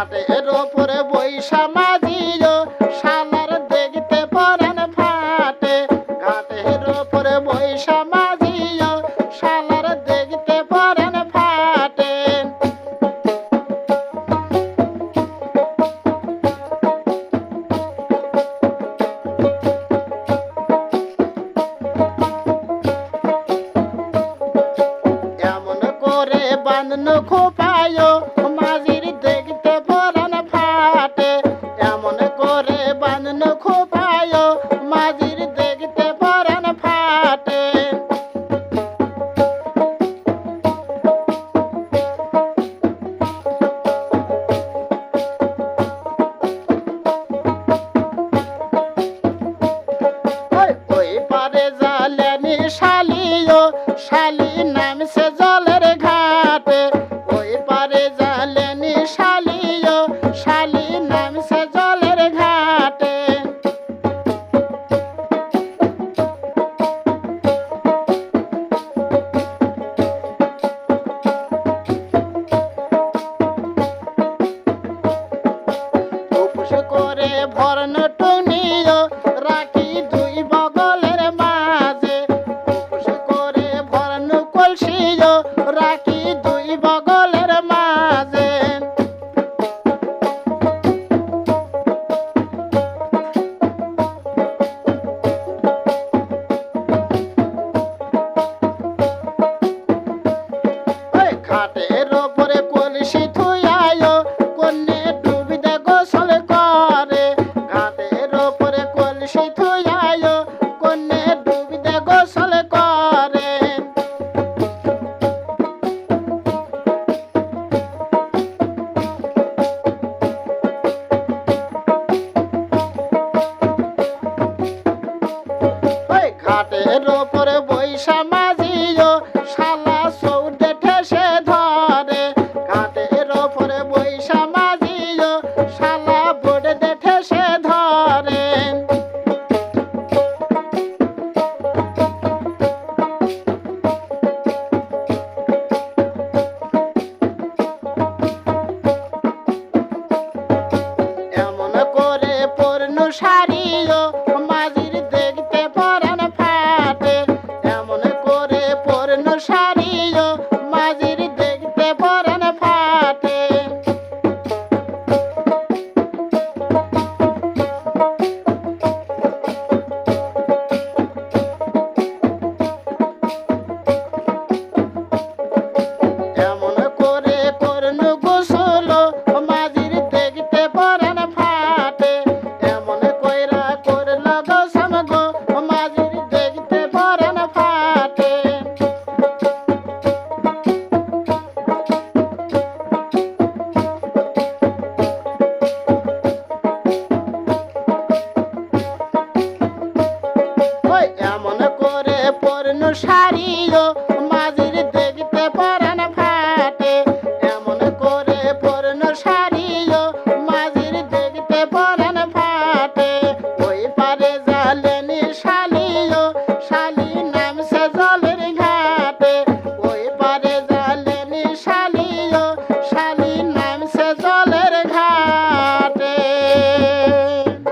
ঘাটের ওপরে বৈশা মাঝিও শালার দেখতে পরাণ ফাটে। ঘাটের ওপরে বৈশা মাঝিও শালার দেখতে পরাণ ফাটে। এমন করে বাঁধন খোপায় মাঝির দেখতে পরাণ ফাটে। এমন করে বাঁধন খোপায় মাঝির দেখতে পরাণ ফাটে। ওই পারে জালেনি শালিও শালি নামছে জলের ঘাটে। ওই পারে জালেনি শালিও শালি নামছে জলের ঘাটে। উপোস করে ভরণ টুনিও রাখি দুই বগলের মাঝে। উপোস করে ভরণ কলসিও রাখি দুই বগলের মাঝে। ওই ঘাটের ওপরে কলসি থুয়ায় কন্যে ডুবিতে গোসল করে। ঘাটের ওপরে কলসি থুয়ায় কন্যে ডুবিতে গোসল করে। ওই ঘাটের ওপরে বৈশা মাঝিও শালা সৌদে ঠেসে ধরে। ঘাটের ওপরে বৈশা মাঝিও শালা বোর্ডে ঠেসে ধরে। এমন করে পূর্ণ শাড়ি